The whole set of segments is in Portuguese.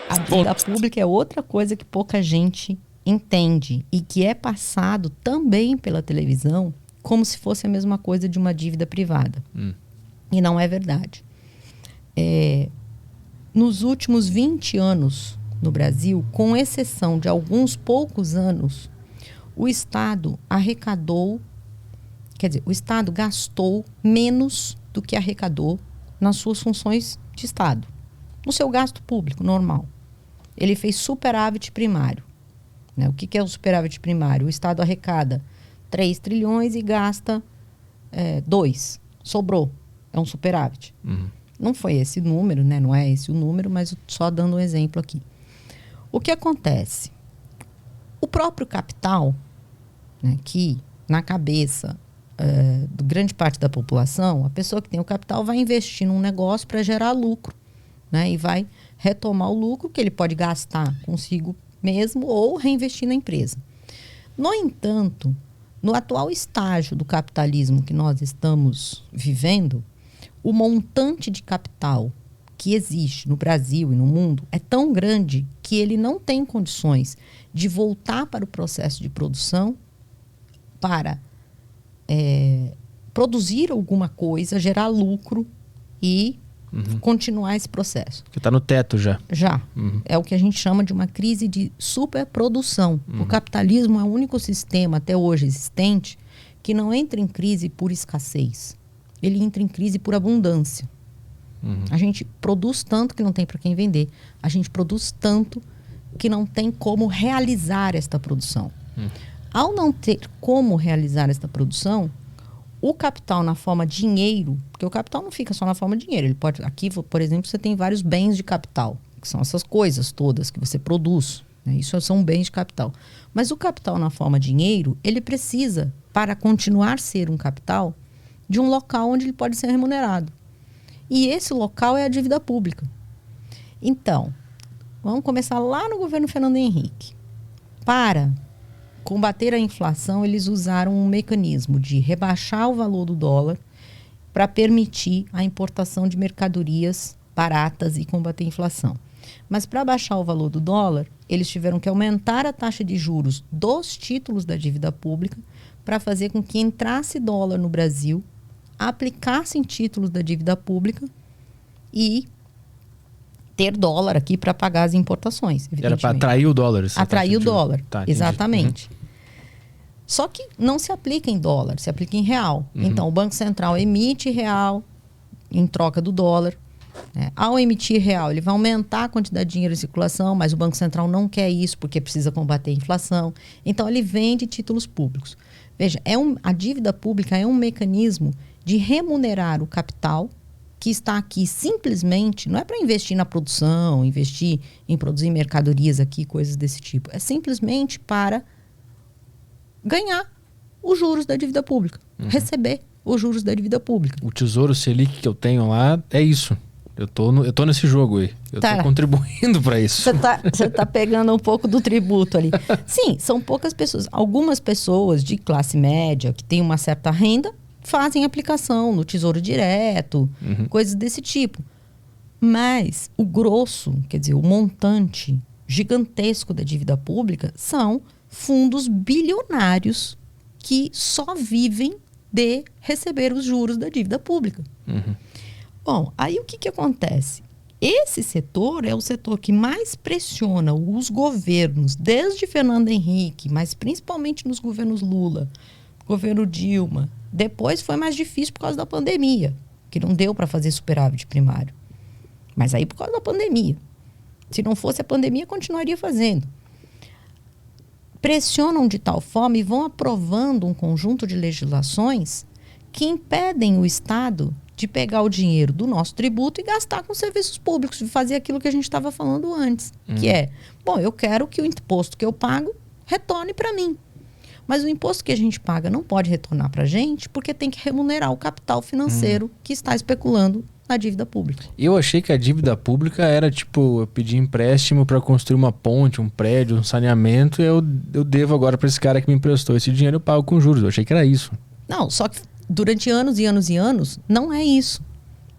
A dívida pública é outra coisa que pouca gente entende e que é passado também pela televisão como se fosse a mesma coisa de uma dívida privada. E não é verdade. Nos últimos 20 anos no Brasil, com exceção de alguns poucos anos, o Estado arrecadou, quer dizer, o Estado gastou menos do que arrecadou nas suas funções de Estado. No seu gasto público normal. Ele fez superávit primário. Né? O que é o superávit primário? O Estado arrecada 3 trilhões e gasta 2. Sobrou. É um superávit. Não foi esse o número, né? Não é esse o número, mas só dando um exemplo aqui. O que acontece? O próprio capital, né, que na cabeça de grande parte da população, a pessoa que tem o capital vai investir num negócio para gerar lucro, né, e vai retomar o lucro que ele pode gastar consigo mesmo ou reinvestir na empresa. No entanto, no atual estágio do capitalismo que nós estamos vivendo, o montante de capital que existe no Brasil e no mundo é tão grande que ele não tem condições de voltar para o processo de produção para produzir alguma coisa, gerar lucro e continuar esse processo. Porque está no teto já. Já. É o que a gente chama de uma crise de superprodução. O capitalismo é o único sistema até hoje existente que não entra em crise por escassez. Ele entra em crise por abundância. A gente produz tanto que não tem para quem vender. A gente produz tanto que não tem como realizar esta produção. Ao não ter como realizar esta produção, o capital na forma de dinheiro, porque o capital não fica só na forma de dinheiro. Ele pode, aqui, por exemplo, você tem vários bens de capital, que são essas coisas todas que você produz. Né? Isso são bens de capital. Mas o capital na forma de dinheiro, ele precisa, para continuar a ser um capital, de um local onde ele pode ser remunerado. E esse local é a dívida pública. Então, vamos começar lá no governo Fernando Henrique. Para combater a inflação, eles usaram um mecanismo de rebaixar o valor do dólar para permitir a importação de mercadorias baratas e combater a inflação. Mas para baixar o valor do dólar, eles tiveram que aumentar a taxa de juros dos títulos da dívida pública para fazer com que entrasse dólar no Brasil, aplicassem títulos da dívida pública e ter dólar aqui para pagar as importações. Era para atrair o dólar. Atrair o dólar, tá, exatamente. Só que não se aplica em dólar, se aplica em real. Então, o Banco Central emite real em troca do dólar. Né? Ao emitir real, ele vai aumentar a quantidade de dinheiro em circulação, mas o Banco Central não quer isso porque precisa combater a inflação. Então, ele vende títulos públicos. Veja, a dívida pública é um mecanismo de remunerar o capital que está aqui simplesmente, não é para investir na produção, investir em produzir mercadorias aqui, coisas desse tipo. É simplesmente para ganhar os juros da dívida pública, receber os juros da dívida pública. O Tesouro Selic que eu tenho lá é isso. Eu tô nesse jogo aí. Eu tô contribuindo para isso. Você tá pegando um pouco do tributo ali. Sim, são poucas pessoas. Algumas pessoas de classe média que têm uma certa renda fazem aplicação no Tesouro Direto, coisas desse tipo. Mas o grosso, quer dizer, o montante gigantesco da dívida pública são fundos bilionários que só vivem de receber os juros da dívida pública. Bom, aí o que acontece? Esse setor é o setor que mais pressiona os governos, desde Fernando Henrique, mas principalmente nos governos Lula, governo Dilma. Depois foi mais difícil por causa da pandemia, que não deu para fazer superávit primário. Mas aí por causa da pandemia. Se não fosse a pandemia, continuaria fazendo. Pressionam de tal forma e vão aprovando um conjunto de legislações que impedem o Estado de pegar o dinheiro do nosso tributo e gastar com serviços públicos, de fazer aquilo que a gente estava falando antes, que é, bom, eu quero que o imposto que eu pago retorne para mim. Mas o imposto que a gente paga não pode retornar para a gente porque tem que remunerar o capital financeiro que está especulando na dívida pública. Eu achei que a dívida pública era tipo, eu pedi empréstimo para construir uma ponte, um prédio, um saneamento, e eu devo agora para esse cara que me emprestou esse dinheiro, eu pago com juros. Eu achei que era isso. Não, só que durante anos e anos e anos, não é isso.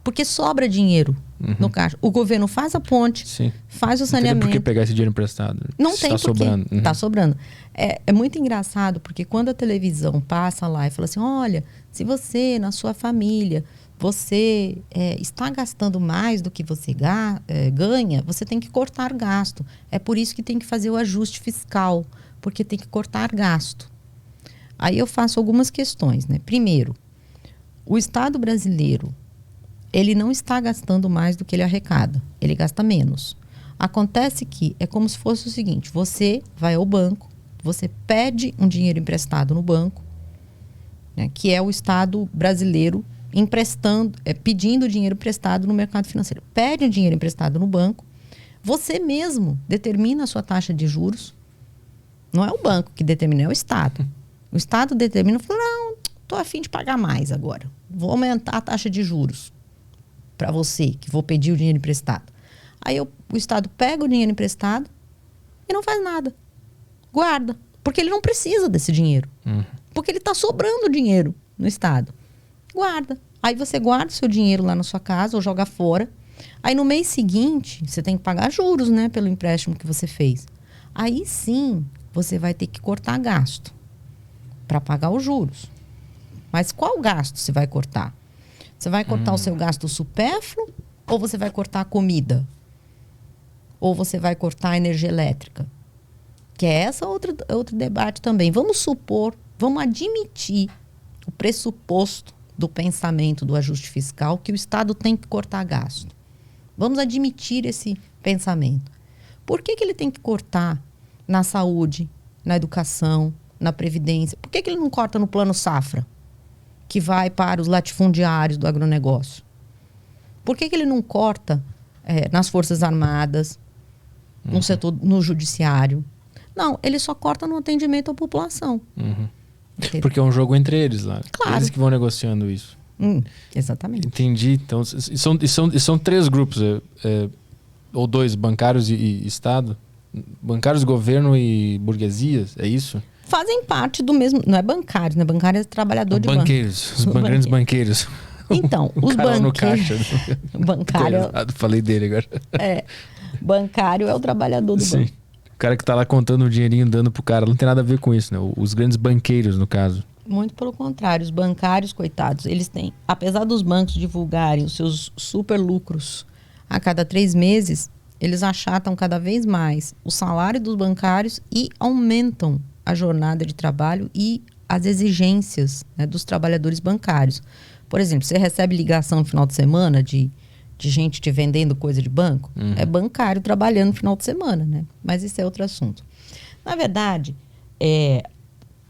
Porque sobra dinheiro no caixa. O governo faz a ponte, Sim. faz o Não tem saneamento. por que pegar esse dinheiro emprestado. Não tem Tá porque sobrando. tá sobrando. É muito engraçado, porque quando a televisão passa lá e fala assim, olha, se você, na sua família, você está gastando mais do que você ganha, você tem que cortar gasto. É por isso que tem que fazer o ajuste fiscal, porque tem que cortar gasto. Aí eu faço algumas questões, né? Primeiro, o Estado brasileiro, ele não está gastando mais do que ele arrecada. Ele gasta menos. Acontece que é como se fosse o seguinte, você vai ao banco, você pede um dinheiro emprestado no banco, né, que é o Estado brasileiro pedindo dinheiro emprestado no mercado financeiro. Pede um dinheiro emprestado no banco, você mesmo determina a sua taxa de juros. Não é o banco que determina, é o Estado. O Estado determina, fala, não, estou a fim de pagar mais agora. Vou aumentar a taxa de juros para você, que vou pedir o dinheiro emprestado. Aí o Estado pega o dinheiro emprestado e não faz nada. Guarda. Porque ele não precisa desse dinheiro. Porque ele está sobrando dinheiro no Estado. Guarda. Aí você guarda o seu dinheiro lá na sua casa ou joga fora. Aí no mês seguinte, você tem que pagar juros, né, pelo empréstimo que você fez. Aí sim, você vai ter que cortar gasto para pagar os juros. Mas qual gasto você vai cortar? Você vai cortar o seu gasto supérfluo ou você vai cortar a comida? Ou você vai cortar a energia elétrica? Que é essa outro debate também. Vamos supor, vamos admitir o pressuposto do pensamento do ajuste fiscal que o Estado tem que cortar gasto. Vamos admitir esse pensamento. Por que ele tem que cortar na saúde, na educação, na previdência? Por que ele não corta no plano safra, que vai para os latifundiários do agronegócio? Por que ele não corta nas Forças Armadas, no setor, no judiciário? Não, ele só corta no atendimento à população. Porque é um jogo entre eles lá. Claro. Eles que vão negociando isso. Exatamente. Entendi. Então, são três grupos, ou dois, bancários e Estado? Bancários, governo e burguesias, é isso? Fazem parte do mesmo... Não é bancário, né? Bancário é trabalhador de banco. Banqueiros, os grandes banqueiros. Então, os cara no banqueiros... caixa. Bancário... Falei dele agora. Bancário é o trabalhador do banco. O cara que tá lá contando o dinheirinho, dando pro cara. Não tem nada a ver com isso, né? Os grandes banqueiros, no caso. Muito pelo contrário. Os bancários, coitados, eles têm... Apesar dos bancos divulgarem os seus super lucros a cada 3 meses, eles achatam cada vez mais o salário dos bancários e aumentam a jornada de trabalho e as exigências, né, dos trabalhadores bancários. Por exemplo, você recebe ligação no final de semana de gente te vendendo coisa de banco? É bancário trabalhando no final de semana, né? Mas isso é outro assunto. Na verdade,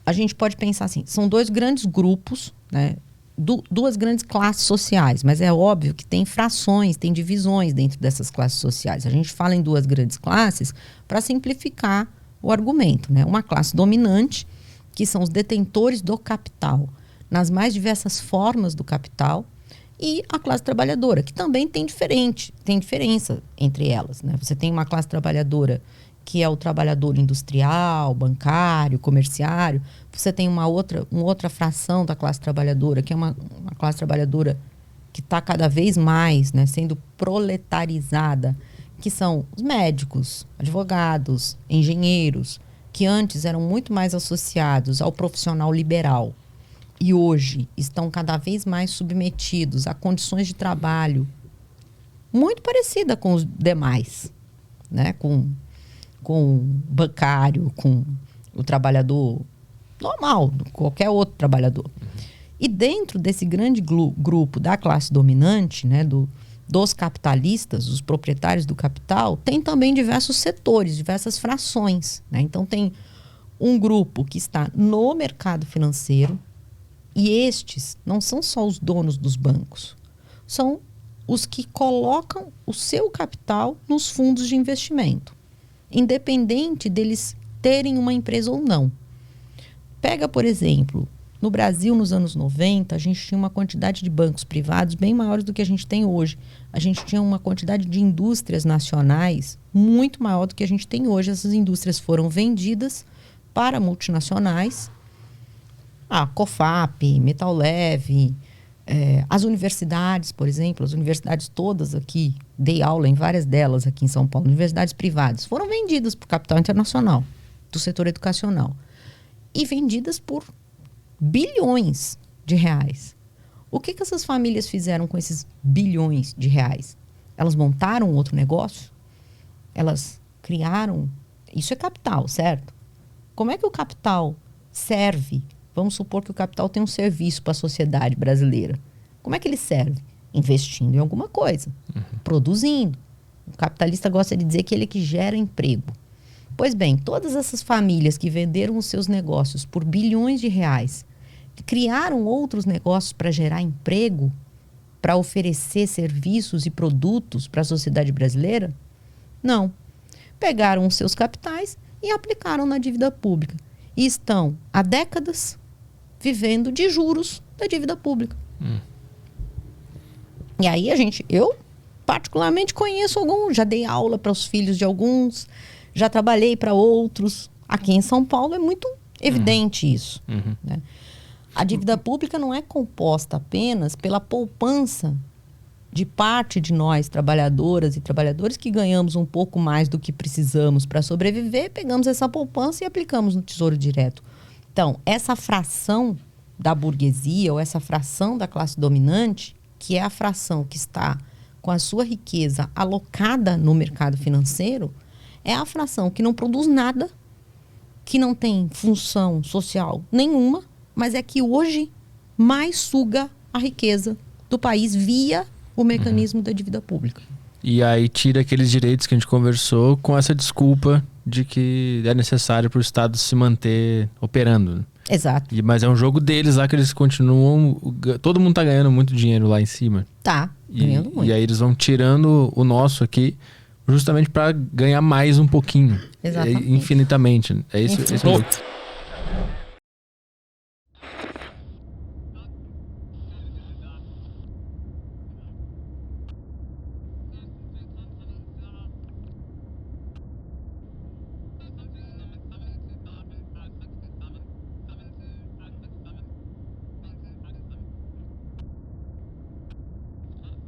a gente pode pensar assim, são 2 grandes grupos, né? 2 grandes classes sociais, mas é óbvio que tem frações, tem divisões dentro dessas classes sociais. A gente fala em 2 grandes classes para simplificar o argumento, né? Uma classe dominante, que são os detentores do capital, nas mais diversas formas do capital, e a classe trabalhadora, que também tem diferença entre elas, né? Você tem uma classe trabalhadora que é o trabalhador industrial, bancário, comerciário. Você tem uma outra fração da classe trabalhadora, que é uma classe trabalhadora que está cada vez mais, né, sendo proletarizada, que são os médicos, advogados, engenheiros, que antes eram muito mais associados ao profissional liberal e hoje estão cada vez mais submetidos a condições de trabalho muito parecida com os demais, né? Com o bancário, com o trabalhador normal, qualquer outro trabalhador. E dentro desse grande grupo da classe dominante, né, dos capitalistas, os proprietários do capital, tem também diversos setores, diversas frações, né? Então tem um grupo que está no mercado financeiro, e estes não são só os donos dos bancos, são os que colocam o seu capital nos fundos de investimento, independente deles terem uma empresa ou não. Pega, por exemplo, no Brasil, nos anos 90, a gente tinha uma quantidade de bancos privados bem maiores do que a gente tem hoje. A gente tinha uma quantidade de indústrias nacionais muito maior do que a gente tem hoje. Essas indústrias foram vendidas para multinacionais, a Cofap, Metal Leve, As universidades, por exemplo, as universidades todas aqui, dei aula em várias delas aqui em São Paulo, universidades privadas, foram vendidas por capital internacional, do setor educacional. E vendidas por bilhões de reais. O que essas famílias fizeram com esses bilhões de reais? Elas montaram outro negócio? Elas criaram... Isso é capital, certo? Como é que o capital serve? Vamos supor que o capital tem um serviço para a sociedade brasileira. Como é que ele serve? Investindo em alguma coisa. Produzindo. O capitalista gosta de dizer que ele é que gera emprego. Pois bem, todas essas famílias que venderam os seus negócios por bilhões de reais, criaram outros negócios para gerar emprego, para oferecer serviços e produtos para a sociedade brasileira? Não. Pegaram os seus capitais e aplicaram na dívida pública. E estão há décadas vivendo de juros da dívida pública. E aí eu particularmente conheço alguns, já dei aula para os filhos de alguns, já trabalhei para outros. Aqui em São Paulo é muito evidente isso. Né? A dívida pública não é composta apenas pela poupança de parte de nós, trabalhadoras e trabalhadores, que ganhamos um pouco mais do que precisamos para sobreviver, pegamos essa poupança e aplicamos no Tesouro Direto. Então, essa fração da burguesia ou essa fração da classe dominante, que é a fração que está com a sua riqueza alocada no mercado financeiro, é a fração que não produz nada, que não tem função social nenhuma, mas é que hoje mais suga a riqueza do país via o mecanismo da dívida pública. E aí tira aqueles direitos que a gente conversou com essa desculpa de que é necessário para o Estado se manter operando. Exato. Mas é um jogo deles lá que eles continuam... Todo mundo tá ganhando muito dinheiro lá em cima. Tá, ganhando muito. E aí eles vão tirando o nosso aqui justamente para ganhar mais um pouquinho. Exatamente. Infinitamente. É isso. Esse é o jogo.